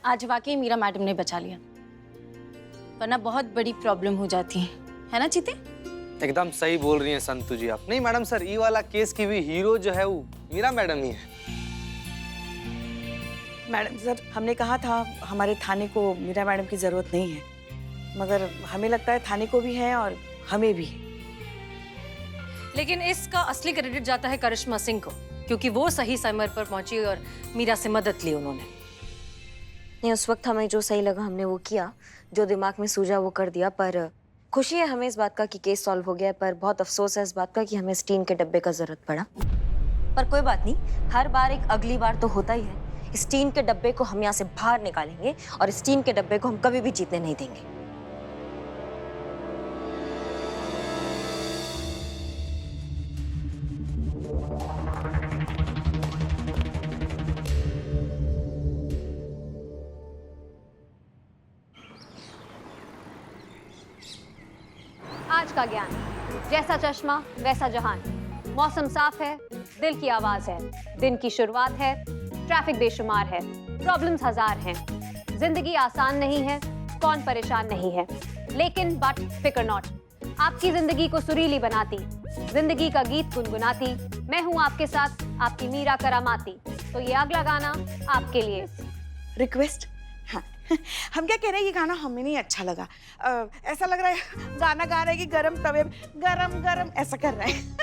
आज वाकई मीरा मैडम ने बचा लिया, वरना बहुत बड़ी प्रॉब्लम हो जाती है ना चीते? एकदम सही बोल रही हैं संतु जी आप। नहीं मैडम सर, ये वाला केस की भी हीरो जो है वो मीरा मैडम ही है। मैडम सर, हमने कहा था हमारे थाने को मीरा मैडम की जरूरत नहीं है, मगर हमें लगता है थाने को भी है और हमें भी है। लेकिन इसका असली क्रेडिट जाता है करिश्मा सिंह को, क्योंकि वो सही समय पर पहुंची और मीरा से मदद ली उन्होंने। नहीं, उस वक्त हमें जो सही लगा हमने वो किया, जो दिमाग में सूझा वो कर दिया। पर खुशी है हमें इस बात का कि केस सॉल्व हो गया, पर बहुत अफसोस है इस बात का कि हमें स्टीन के डब्बे का जरूरत पड़ा। पर कोई बात नहीं, हर बार एक अगली बार तो होता ही है। स्टीन के डब्बे को हम यहाँ से बाहर निकालेंगे और स्टीन के डब्बे को हम कभी भी जीतने नहीं देंगे। आज का ज्ञान, जैसा चश्मा वैसा जहान। मौसम साफ है, दिल की आवाज है, दिन की शुरुआत है, ट्रैफिक बेशुमार है, प्रॉब्लम्स हजार हैं। जिंदगी आसान नहीं है, कौन परेशान नहीं है, लेकिन बट फिकर नॉट, आपकी जिंदगी को सुरीली बनाती, जिंदगी का गीत गुनगुनाती, मैं हूँ आपके साथ, आपकी मीरा करामाती। तो ये अगला गाना आपके लिए। रिक्वेस्ट? हाँ, हम क्या कह रहे हैं, ये गाना हमें नहीं अच्छा लगा। ऐसा लग रहा है गाना गा रहे हैं कि गरम तवे गरम गरम ऐसा कर रहे हैं।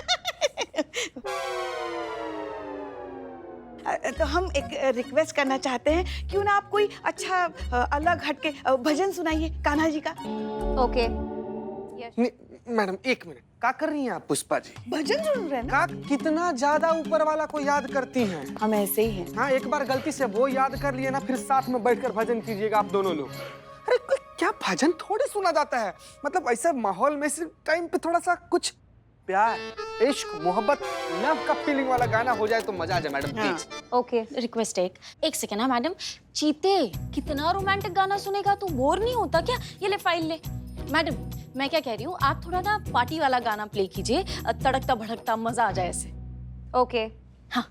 तो हम एक रिक्वेस्ट करना चाहते हैं, क्यों ना आप कोई अच्छा अलग हटके भजन सुनाइए कान्हा जी का। ओके। मैडम एक मिनट, क्या कर रही हैं आप पुष्पा जी? भजन सुन रहे हैं ना? का कितना ज्यादा ऊपर वाला को याद करती हैं। हम ऐसे ही हैं। हाँ, एक बार गलती से वो याद कर लिए ना, फिर साथ में बैठकर भजन कीजिएगा आप दोनों लोग। अरे क्या भजन थोड़ी सुना जाता है, मतलब ऐसे माहौल में इस टाइम पे थोड़ा सा कुछ प्यार, इश्क, मोहब्बत, लव का फीलिंग वाला गाना हो जाए तो मजा आ जाए मैडम प्लीज। ओके। रिक्वेस्ट है एक सेकेंड। मैडम चीते, कितना रोमांटिक गाना सुनेगा, तू बोर नहीं होता क्या? ये ले फाइल ले। मैडम मैं क्या कह रही हूँ, आप थोड़ा ना पार्टी वाला गाना प्ले कीजिए, तड़कता भड़कता, मजा आ जाए ऐसे। ओके। हाँ।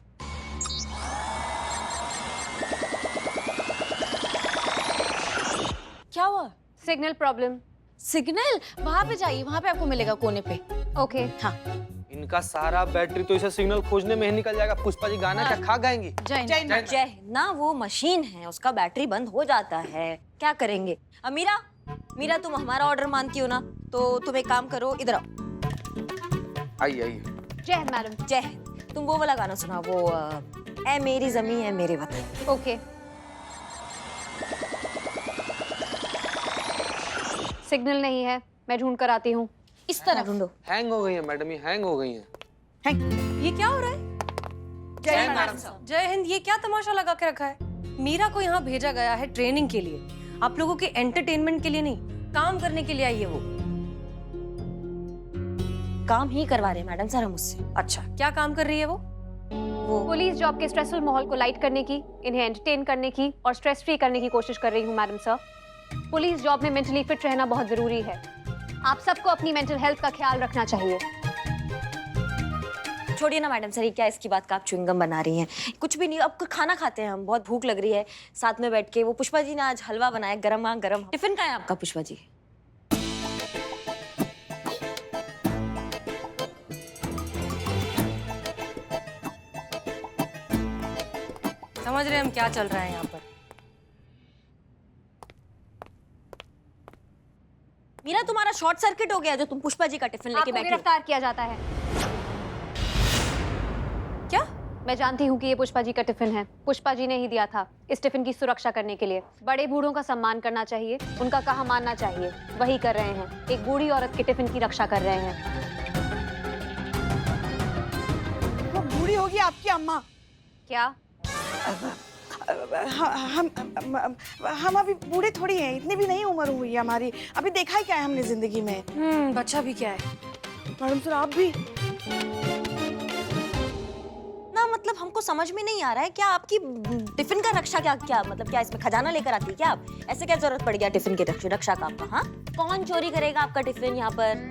क्या हुआ? Signal problem. सिग्नल? वहां पे जाइए, वहां पे आपको मिलेगा कोने पे। ओके। हाँ। इनका सारा बैटरी तो इसे सिग्नल खोजने में ही निकल जाएगा। पुष्पा जी गाना क्या खा गाएंगी? जय ना, वो मशीन है, उसका बैटरी बंद हो जाता है, क्या करेंगे। मीरा, मीरा तुम हमारा ऑर्डर मानती हो ना, तो तुम एक काम करो, इधर आओ। आइए आइए। जय हिंद मैडम। जय हिंद। तुम वो वाला गाना सुना, वो ऐ मेरी ज़मीं ऐ मेरे वतन। ओके। सिग्नल नहीं है, मैं ढूंढ कर आती हूँ। इस तरह ढूंढो। हैंग हो गई है मैडम, ये हैंग हो गई है। ये क्या हो रहा है? जय मैडम साहब। जय हिंद, ये क्या तमाशा लगा के रखा है? मीरा को यहाँ भेजा गया है ट्रेनिंग के लिए, आप लोगों के एंटरटेनमेंट के लिए नहीं, काम करने के लिए आई है वो। काम ही करवा रहे हैं मैडम सर हम उससे। अच्छा, क्या काम कर रही है वो? पुलिस जॉब के स्ट्रेसफुल माहौल को लाइट करने की, इन्हें एंटरटेन करने की और स्ट्रेस फ्री करने की कोशिश कर रही हूँ मैडम सर। पुलिस जॉब में मेंटली फिट रहना बहुत जरूरी है। आप सबको अपनी मेंटल हेल्थ का ख्याल रखना चाहिए। छोड़िए ना मैडम सर, ये क्या इसकी बात का आप च्युइंगम बना रही हैं? कुछ भी नहीं, अब खाना खाते हैं हम, बहुत भूख लग रही है, साथ में बैठ के। वो पुष्पा जी ने आज हलवा बनाया, गरम गरम। टिफिन का है आपका पुष्पा जी? समझ रहे हैं हम क्या चल रहा है यहाँ पर? मीरा, तुम्हारा शॉर्ट सर्किट हो गया जो तुम पुष्पा जी का टिफिन लेके आपको बैठी हो। गिरफ्तार किया जाता है। क्या? मैं जानती हूँ कि ये पुष्पा जी का टिफिन है। पुष्पा जी ने ही दिया था इस टिफिन की सुरक्षा करने के लिए। बड़े बूढ़ों का सम्मान करना चाहिए, उनका कहा मानना चाहिए, वही कर रहे हैं। एक बूढ़ी औरत के टिफिन की रक्षा कर रहे हैं। वो बूढ़ी होगी आपकी अम्मा। क्या? हम अभी बूढ़े थोड़ी हैं, इतनी भी नहीं उम्र हुई है हमारी। अभी देखा ही क्या है हमने जिंदगी में। बच्चा भी क्या है? मैडम सर आप भी ना, मतलब हमको समझ में नहीं आ रहा है, क्या आपकी टिफिन का रक्षा क्या मतलब क्या इसमें खजाना लेकर आती है क्या आप? ऐसे क्या जरूरत पड़ गया टिफिन की रक्षा का आपका? हाँ, कौन चोरी करेगा आपका टिफिन यहाँ पर?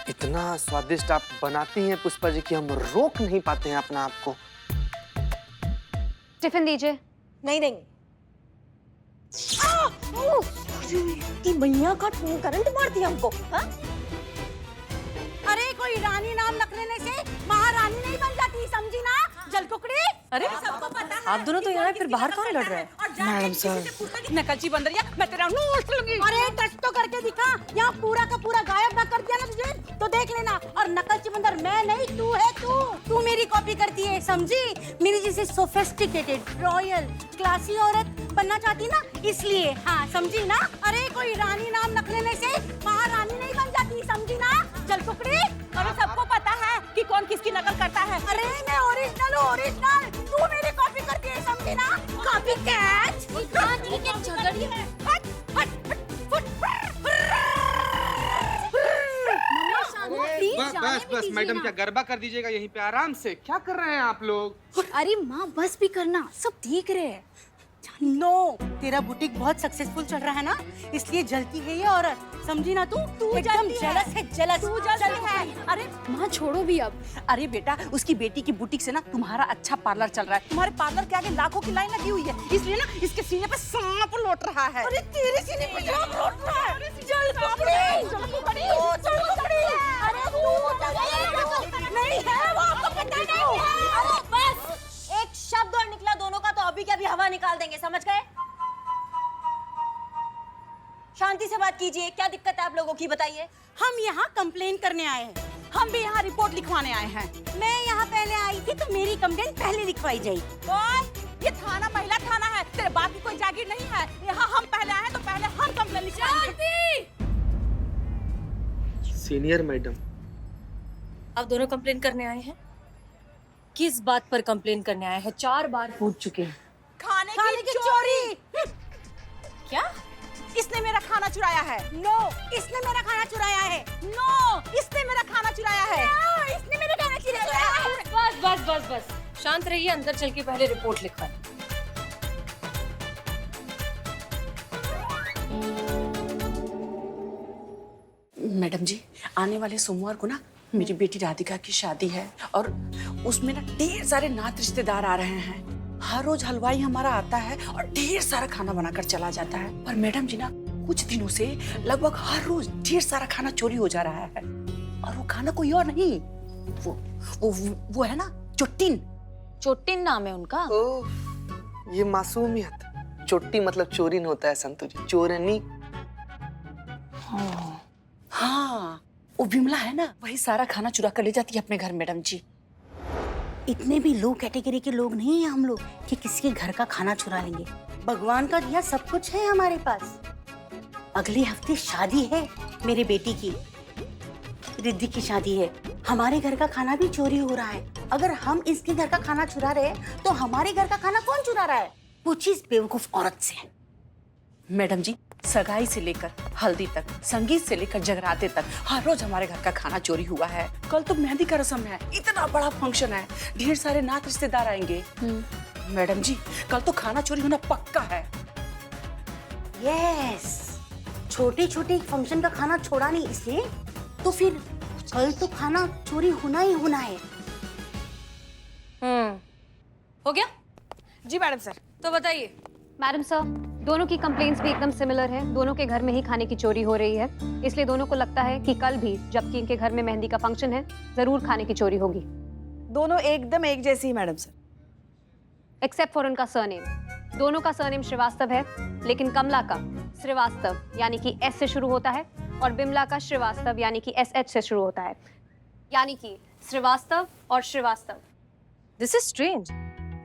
इतना स्वादिष्ट आप बनाती हैं पुष्पा जी कि हम रोक नहीं पाते हैं अपना आप को। टिफिन दीजिए। नहीं देंगे। भैया का करंट मार दिया हमको। हाँ? अरे कोई रानी नाम रख लेने से महारानी नहीं बन जाती, समझी ना? जलकुकड़ी। अरे सबको पता है आप दोनों तो यहाँ फिर बाहर कौन लड़ रहे हैं? मैडम सर, नकलची बंदरिया, मैं तेरा नोट लूंगी। अरे टच तो करके दिखा, यहाँ पूरा का पूरा गायब ना कर दिया ना तुझे तो देख लेना। और नकलची बंदर मैं नहीं, तू है। तू मेरी कॉपी करती है, समझी? मेरी जैसे सोफिस्टिकेटेड रॉयल क्लासी औरत बनना चाहती ना, इसलिए। हाँ समझी ना? अरे कोई रानी नाम रख लेने से महारानी नहीं बन जाती, समझी ना? जलकुकड़ी। अरे सबको पता है कि कौन किसकी नकल करता है। अरे मैं ओरिजिनल हूँ, ओरिजिनल। तू मेरी कॉपी करती है, समझी ना? Copy catch. झगड़िए। हट हट बस मैडम, क्या गरबा कर दीजिएगा यहीं पे आराम से। क्या कर रहे हैं आप लोग? अरे माँ बस भी करना, सब देख रहे हैं। नो, तेरा बुटीक बहुत सक्सेसफुल चल रहा है ना, इसलिए जलती है ये औरत, समझी ना? तू एकदम जेलस है, जेलस। तू जलती है। अरे माँ छोड़ो भी अब। अरे बेटा, उसकी बेटी की बुटीक से ना तुम्हारा अच्छा पार्लर चल रहा है। तुम्हारे पार्लर के आगे लाखों की लाइन लगी हुई है, इसलिए ना इसके सीने पे सांप लौट रहा है। अरे तेरे सीने पे सांप लौट रहा है। जलकुकड़ी। अरे नहीं है, वो आपको पता नहीं है। बस एक शब्द और निकला दोनों का तो अभी के अभी हवा निकाल देंगे, समझ गए? शांति से बात कीजिए, क्या दिक्कत है आप लोगों की, बताइए। हम यहाँ कंप्लेन करने आए हैं, हम भी यहाँ रिपोर्ट लिखवाने आए हैं। मैं यहाँ पहले आई थी तो मेरी कंप्लेन पहले लिखवाई जाए। ये थाना महिला थाना है, तेरे बाप की कोई जागीर नहीं है। यहाँ हम पहले आए तो पहले हम कंप्लेन लिखवाएंगे। सीनियर मैडम, आप दोनों कंप्लेन करने आए हैं? किस बात पर कंप्लेन करने आए हैं? 4 बार पूछ चुके हैं। खाने की चोरी। क्या? इसने मेरा खाना चुराया है। नो, इसने मेरा खाना चुराया है। नो, इसने मेरा खाना चुराया है। इसने मेरा खाना चुराया है। बस शांत रहिए, अंदर चल के पहले रिपोर्ट लिखवाएं। मैडम जी, आने वाले सोमवार को ना मेरी बेटी राधिका की शादी है और उसमें ना ढेर सारे नात रिश्तेदार आ रहे हैं। हर रोज हलवाई हमारा आता है और ढेर सारा खाना बनाकर चला जाता है। पर मैडम जी ना कुछ दिनों से लगभग हर रोज ढेर सारा खाना चोरी हो जा रहा है। और वो खाना कोई और नहीं, वो है ना चुट्टिन। चोटिन नाम है उनका। ओह, ये मासूमियत। चोटी मतलब चोरी नहीं होता है संतु जी, चोरनी। हाँ, वो बिमला है ना, वही सारा खाना चुरा कर ले जाती है अपने घर। मैडम जी, इतने भी लो कैटेगरी के लोग नहीं हैं हम लोग कि किसी के घर का खाना चुरा लेंगे। भगवान का दिया सब कुछ है हमारे पास। अगले हफ्ते शादी है मेरे बेटी की, रिद्धि की शादी है। हमारे घर का खाना भी चोरी हो रहा है। अगर हम इसके घर का खाना चुरा रहे हैं तो हमारे घर का खाना कौन चुरा रहा है? पूछिए इस बेवकूफ औरत से। मैडम जी, सगाई से लेकर हल्दी तक, संगीत से लेकर जगराते तक हर रोज हमारे घर का खाना चोरी हुआ है। कल तो मेहंदी का रस्म है, इतना बड़ा फंक्शन है, ढेर सारे नात रिश्तेदार आएंगे। मैडम जी, कल तो खाना चोरी होना पक्का है। यस, छोटे छोटे फंक्शन का खाना छोड़ा नहीं इसलिए तो फिर कल तो खाना चोरी होना ही होना है। हो गया? जी मैडम सर। तो बताइए। मैडम सर, दोनों की कंप्लेंट्स भी एकदम सिमिलर है। दोनों के घर में ही खाने की चोरी हो रही है, इसलिए दोनों को लगता है कि कल भी जबकि इनके घर में मेहंदी का फंक्शन है, जरूर खाने की चोरी होगी। दोनों एकदम एक जैसी मैडम सर, एक्सेप्ट फॉर उनका सरनेम। दोनों का सरनेम श्रीवास्तव है, लेकिन कमला का श्रीवास्तव यानी कि एस से शुरू होता है और बिमला का श्रीवास्तव यानी कि SH से शुरू होता है, यानी कि श्रीवास्तव और श्रीवास्तव। This is strange.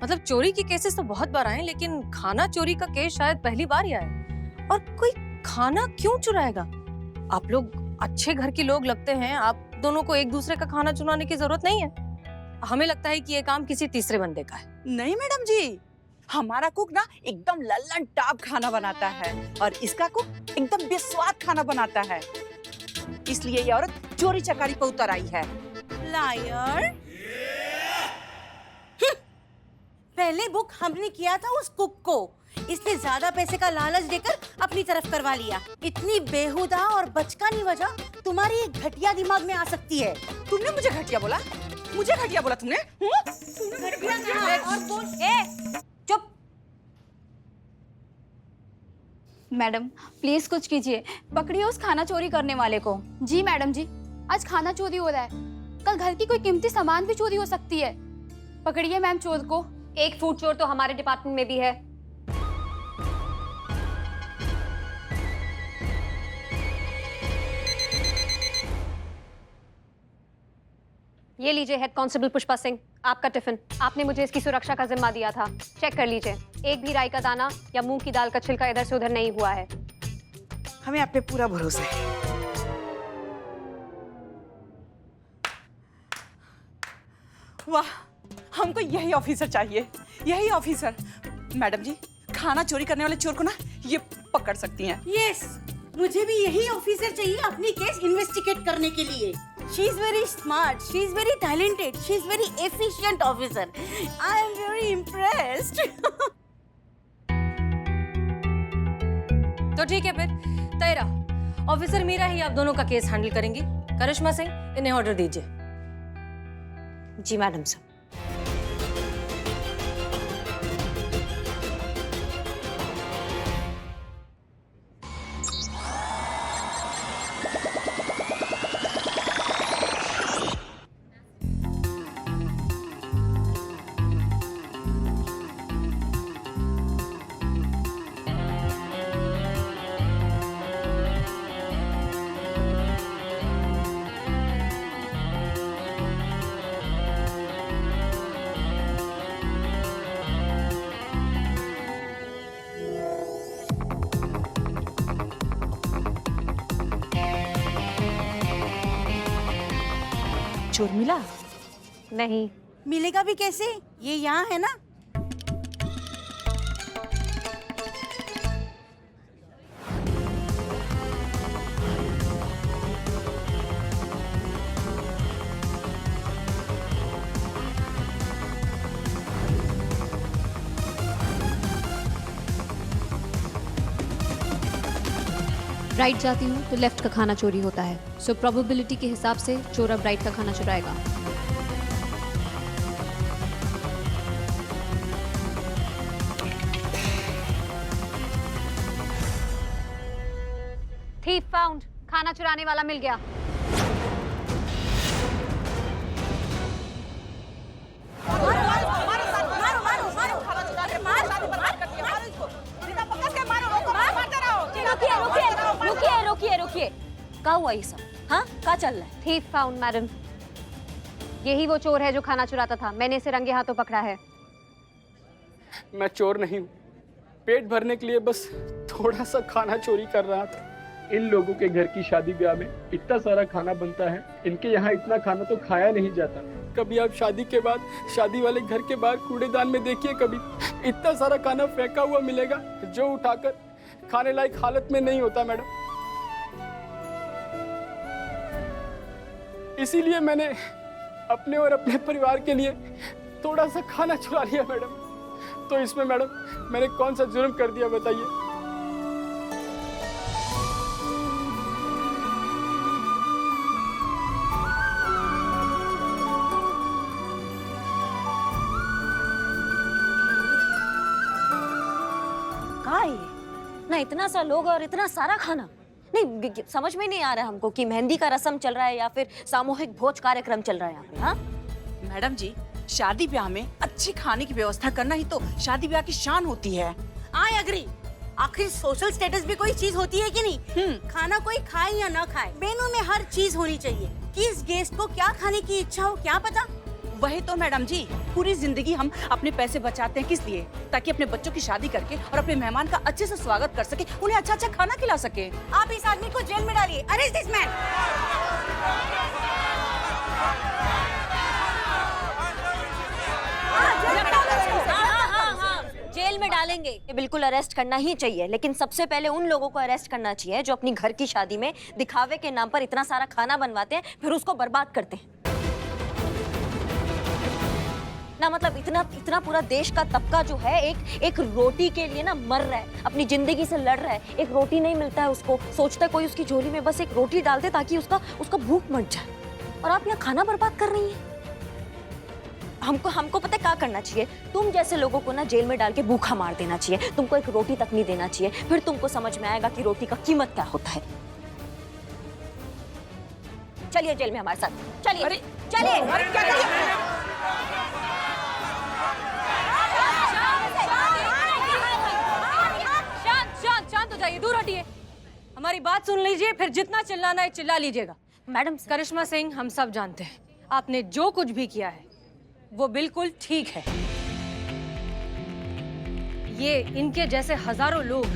मतलब चोरी के केसेस तो बहुत बार आए, लेकिन खाना चोरी का केस शायद पहली बार ही आया। और कोई खाना क्यों चुराएगा? आप लोग अच्छे घर के लोग लगते हैं, आप दोनों को एक दूसरे का खाना चुराने की जरूरत नहीं है। हमें लगता है कि ये काम किसी तीसरे बंदे का है। नहीं मैडम जी, हमारा कुक ना एकदम लल्लन टाप खाना बनाता है और इसका कुक एकदम बेस्वाद खाना बनाता है, इसलिए ये औरत चोरी चकारी पर उतर आई है। लायर। पहले बुक हमने किया था उस कुक को। इसने ज्यादा पैसे का लालच देकर अपनी तरफ करवा लिया। इतनी बेहुदा और बचकानी वजह तुम्हारी एक घटिया दिमाग में आ सकती है। तुमने मुझे घटिया बोला? मुझे घटिया बोला तुमने? घटिया कहा? और बोल चुप। मैडम प्लीज कुछ कीजिए, पकड़िए उस खाना चोरी करने वाले को। जी मैडम जी, आज खाना चोरी हो रहा है, कल घर की कोई कीमती सामान भी चोरी हो सकती है। पकड़िए मैम चोर को। एक फूड चोर तो हमारे डिपार्टमेंट में भी है। ये लीजिए हेड कांस्टेबल पुष्पा सिंह, आपका टिफिन। आपने मुझे इसकी सुरक्षा का जिम्मा दिया था। चेक कर लीजिए, एक भी राई का दाना या मूंग की दाल का छिलका इधर से उधर नहीं हुआ है। हमें आप पे पूरा भरोसा है। वाह, हमको यही ऑफिसर चाहिए, यही ऑफिसर। मैडम जी, खाना चोरी करने वाले चोर को ना ये पकड़ सकती हैं। यस, मुझे भी यही ऑफिसर चाहिए अपनी केस इन्वेस्टिगेट करने के लिए। She is very smart, she is very talented, she is very efficient officer. I am very impressed. तो ठीक है फिर, तय रहा। ऑफिसर मीरा ही आप दोनों का केस हैंडल करेंगी। करिश्मा सिंह, इन्हें ऑर्डर दीजिए। जी मैडम साहब। चोर मिला? नहीं। मिलेगा भी कैसे? ये यहाँ है ना। राइट जाती हूँ तो लेफ्ट का खाना चोरी होता है। सो प्रोबेबिलिटी के हिसाब से चोर अब राइट का खाना चुराएगा। थीफ फाउंड, खाना चुराने वाला मिल गया। रुकिए, क्या हुआ ये सब? हाँ, क्या चल रहा है? थीफ फाउंड मैडम, यही वो चोर है जो खाना चुराता था। मैंने इसे रंगे हाथों पकड़ा है। मैं चोर नहीं हूँ, पेट भरने के लिए बस थोड़ा सा खाना चोरी कर रहा था। इन लोगों के घर की शादी ब्याह में इतना सारा खाना बनता है, इनके यहाँ इतना खाना तो खाया नहीं जाता। कभी आप शादी के बाद शादी वाले घर के बाहर कूड़ेदान में देखिए, कभी इतना सारा खाना फेंका हुआ मिलेगा जो उठाकर खाने लायक हालत में नहीं होता मैडम। इसीलिए मैंने अपने और अपने परिवार के लिए थोड़ा सा खाना चुरा लिया मैडम। तो इसमें मैडम मैंने कौन सा जुर्म कर दिया बताइए? ना इतना सा लोग और इतना सारा खाना, नहीं समझ में नहीं आ रहा हमको कि मेहंदी का रस्म चल रहा है या फिर सामूहिक भोज कार्यक्रम चल रहा है यहाँ पे। हाँ मैडम जी, शादी ब्याह में अच्छी खाने की व्यवस्था करना ही तो शादी ब्याह की शान होती है। I agree. आखिर सोशल स्टेटस भी कोई चीज होती है कि नहीं? खाना कोई खाए या ना खाए, मेनू में हर चीज होनी चाहिए। किस गेस्ट को क्या खाने की इच्छा हो क्या पता। वही तो मैडम जी, पूरी जिंदगी हम अपने पैसे बचाते हैं किस लिए? ताकि अपने बच्चों की शादी करके और अपने मेहमान का अच्छे से स्वागत कर सके, उन्हें अच्छा अच्छा खाना खिला सके। आप इस आदमी को जेल में डालिए। Arrest this man. जेल में डालेंगे, ये बिल्कुल अरेस्ट करना ही चाहिए। लेकिन सबसे पहले उन लोगों को अरेस्ट करना चाहिए जो अपनी घर की शादी में दिखावे के नाम पर इतना सारा खाना बनवाते हैं फिर उसको बर्बाद करते हैं। ना मतलब इतना इतना पूरा देश का तबका जो है एक रोटी के लिए ना मर रहा है, अपनी जिंदगी से लड़ रहा है। एक रोटी नहीं मिलता है उसको, सोचता है कोई उसकी झोली में बस एक रोटी डाल दे ताकि उसका भूख मट जाए। और आप यहाँ खाना बर्बाद कर रही हैं। हमको पता है क्या करना चाहिए। तुम जैसे लोगों को ना जेल में डाल के भूखा मार देना चाहिए। तुमको एक रोटी तक नहीं देना चाहिए, फिर तुमको समझ में आएगा कि रोटी का कीमत क्या होता है। चलिए जेल में हमारे साथ, चलिए चलिए। अरे क्या कर रही है? शांत हो जाइए, दूर हटिए। हमारी बात सुन लीजिए, फिर जितना चिल्लाना है चिल्ला लीजिएगा। मैडम करिश्मा सिंह, हम सब जानते हैं आपने जो कुछ भी किया है वो बिल्कुल ठीक है। ये इनके जैसे हजारों लोग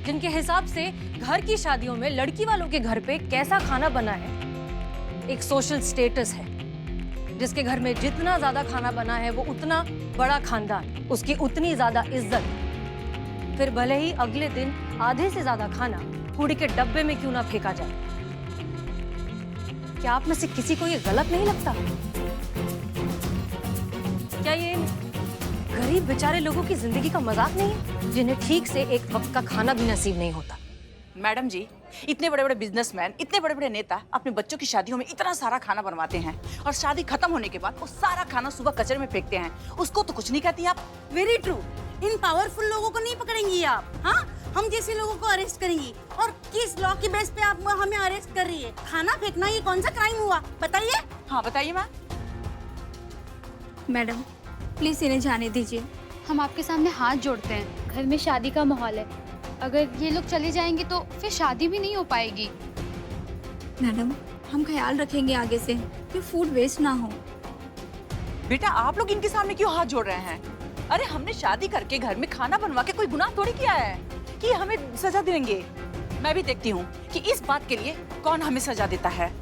जिनके हिसाब से घर की शादियों में लड़की वालों के घर पे कैसा खाना बना है एक सोशल स्टेटस है। जिसके घर में जितना ज्यादा खाना बना है वो उतना बड़ा खानदान, उसकी उतनी ज्यादा इज्जत। फिर भले ही अगले दिन आधे से ज्यादा खाना कूड़े के डब्बे में क्यों ना फेंका जाए। क्या आप में से किसी को ये गलत नहीं लगता? क्या ये गरीब बेचारे लोगों की जिंदगी का मजाक नहीं है, जिन्हें ठीक से एक वक्त का खाना भी नसीब नहीं होता? मैडम जी, इतने बड़े बड़े बिजनेसमैन, इतने बड़े बड़े नेता अपने बच्चों की शादियों में इतना सारा खाना बनवाते हैं और शादी खत्म होने के बाद वो सारा खाना सुबह कचरे में फेंकते हैं। उसको तो कुछ नहीं कहती आप। Very true. इन पावरफुल लोगों को नहीं पकड़ेंगी आप। हाँ, हम जैसे लोगों को अरेस्ट करेंगी। और किस लॉ की बेस पे आप हमें अरेस्ट कर रही है? खाना फेंकना ये कौन सा क्राइम हुआ, बताइए। हाँ बताइए मैम। मैडम प्लीज इन्हें जाने दीजिए। हम आपके सामने हाथ जोड़ते हैं। घर में शादी का माहौल है, अगर ये लोग चले जाएंगे तो फिर शादी भी नहीं हो पाएगी। मैडम हम ख्याल रखेंगे आगे से कि फूड वेस्ट ना हो। बेटा आप लोग इनके सामने क्यों हाथ जोड़ रहे हैं? अरे हमने शादी करके घर में खाना बनवा के कोई गुनाह थोड़ी किया है कि हमें सजा देंगे। मैं भी देखती हूँ कि इस बात के लिए कौन हमें सजा देता है।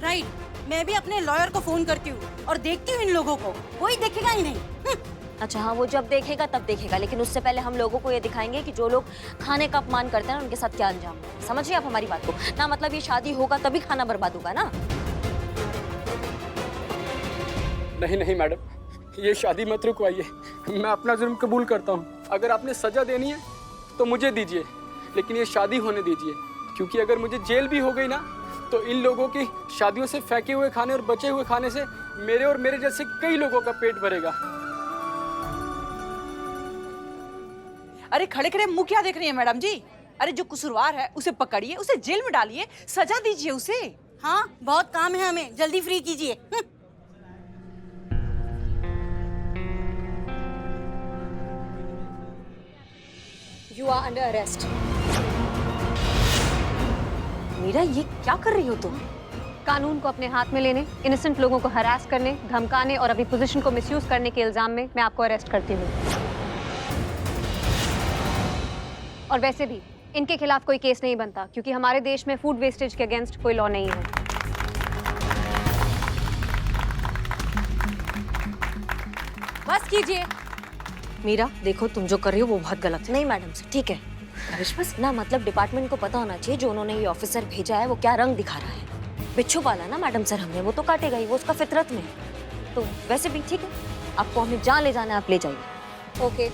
राइट, मैं भी अपने लॉयर को फोन करती हूँ और देखती हूँ इन लोगों को, कोई देखेगा ही नहीं। अच्छा हाँ, वो जब देखेगा तब देखेगा, लेकिन उससे पहले हम लोगों को ये दिखाएंगे कि जो लोग खाने का अपमान करते हैं ना उनके साथ क्या अंजाम है। समझ रहे आप हमारी बात को ना? मतलब ये शादी होगा तभी खाना बर्बाद होगा ना? नहीं मैडम, ये शादी मत रुकवाइए। मैं अपना जुर्म कबूल करता हूँ। अगर आपने सजा देनी है तो मुझे दीजिए, लेकिन ये शादी होने दीजिए। क्योंकि अगर मुझे जेल भी हो गई ना तो इन लोगों की शादियों से फेंके हुए खाने और बचे हुए खाने से मेरे और मेरे जैसे कई लोगों का पेट भरेगा। अरे खड़े खड़े मुंह क्या देख रही है मैडम जी? अरे जो कसूरवार है उसे पकड़िए, उसे जेल में डालिए, सजा दीजिए उसे। हाँ, बहुत काम है हमें, जल्दी फ्री कीजिए। You are under arrest. Meera ये क्या कर रही हो तुम? कानून को अपने हाथ में लेने, इनोसेंट लोगों को हरास करने, धमकाने और अपनी पोजीशन को मिसयूज करने के इल्जाम में मैं आपको अरेस्ट करती हूँ। और वैसे भी इनके खिलाफ कोई केस नहीं बनता क्योंकि हमारे देश में फूड वेस्टेज के अगेंस्ट कोई लॉ नहीं है। बस कीजिए। मीरा देखो, तुम जो कर रही हो वो बहुत गलत है। नहीं मैडम से ठीक है। करिश्मा ना मतलब डिपार्टमेंट को पता होना चाहिए जो उन्होंने ये ऑफिसर भेजा है वो क्या रंग दिखा रहा है। बिच्छू पाला ना मैडम सर हमने, वो तो काटेगा ही, वो उसका फितरत में है। तो वैसे भी ठीक है, आपको हमें जहाँ ले जाना है आप ले जाइए। ओके।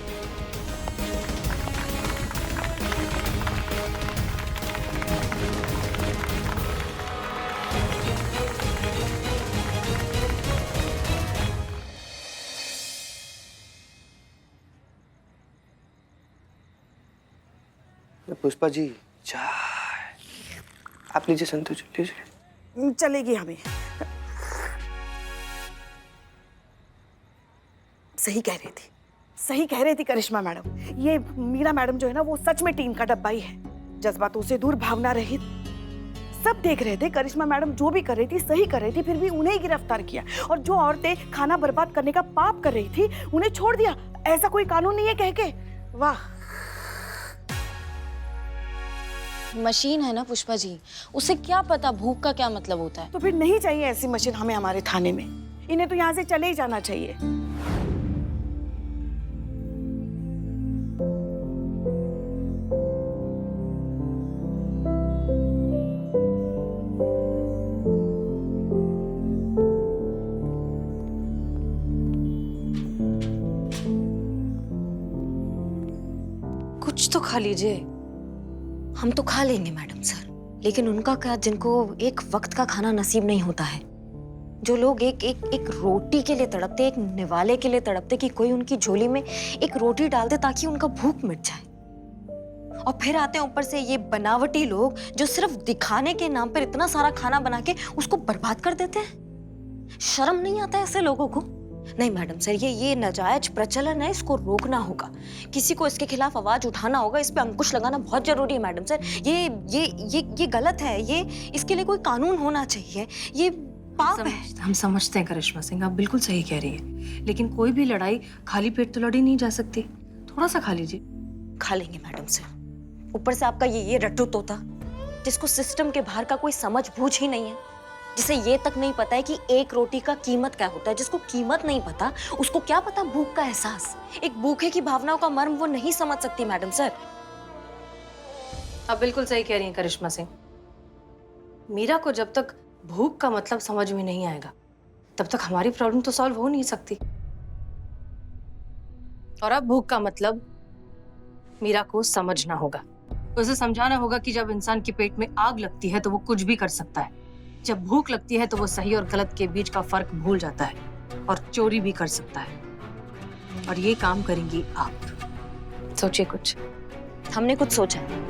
पुष्पा जी चाय आप लीजिए, संतोष लीजिए। चलेगी हमें। सही कह रही थी, सही कह रही थी करिश्मा मैडम। ये मीरा मैडम जो है ना वो सच में टीम का डब्बा ही है। जज्बातों से दूर, भावना रहित। सब देख रहे थे करिश्मा मैडम जो भी कर रही थी सही कर रही थी, फिर भी उन्हें ही गिरफ्तार किया। और जो औरतें खाना बर्बाद करने का पाप कर रही थी उन्हें छोड़ दिया। ऐसा कोई कानून नहीं है कह के। वाह। मशीन है ना पुष्पा जी, उसे क्या पता भूख का क्या मतलब होता है। तो फिर नहीं चाहिए ऐसी मशीन हमें हमारे थाने में। इन्हें तो यहाँ से चले ही जाना चाहिए। कुछ तो खा लीजिए। हम तो खा लेंगे मैडम सर, लेकिन उनका क्या जिनको एक वक्त का खाना नसीब नहीं होता है, जो लोग एक रोटी के लिए तड़पते, एक निवाले के लिए तड़पते कि कोई उनकी झोली में एक रोटी डाल दे ताकि उनका भूख मिट जाए। और फिर आते हैं ऊपर से ये बनावटी लोग जो सिर्फ दिखाने के नाम पर इतना सारा खाना बना के उसको बर्बाद कर देते हैं। शर्म नहीं आता है ऐसे लोगों को? नहीं मैडम सर, ये नाजायज प्रचलन है, इसको रोकना होगा। किसी को इसके खिलाफ आवाज उठाना होगा, इस पे अंकुश लगाना बहुत जरूरी है मैडम सर। ये गलत है, ये इसके लिए कोई कानून होना चाहिए, ये पाप है। हम समझते हैं करिश्मा सिंह, आप बिल्कुल सही कह रही हैं, लेकिन कोई भी लड़ाई खाली पेट तो लड़ी नहीं जा सकती। थोड़ा सा खा लीजिए। खा लेंगे मैडम सर। ऊपर से आपका ये रट्टू तोता जिसको सिस्टम के बाहर का कोई समझ बूझ ही नहीं है, जिसे ये तक नहीं पता है कि एक रोटी का कीमत क्या होता है। जिसको कीमत नहीं पता उसको क्या पता भूख का एहसास। एक भूखे की भावनाओं का मर्म वो नहीं समझ सकती मैडम सर। आप बिल्कुल सही कह रही हैं करिश्मा सिंह। मीरा को जब तक भूख का मतलब समझ में नहीं आएगा तब तक हमारी प्रॉब्लम तो सॉल्व हो नहीं सकती। और अब भूख का मतलब मीरा को समझना होगा, उसे समझाना होगा कि जब इंसान के पेट में आग लगती है तो वो कुछ भी कर सकता है। जब भूख लगती है तो वो सही और गलत के बीच का फर्क भूल जाता है और चोरी भी कर सकता है। और ये काम करेंगी आप। सोचिए कुछ। हमने कुछ सोचा है।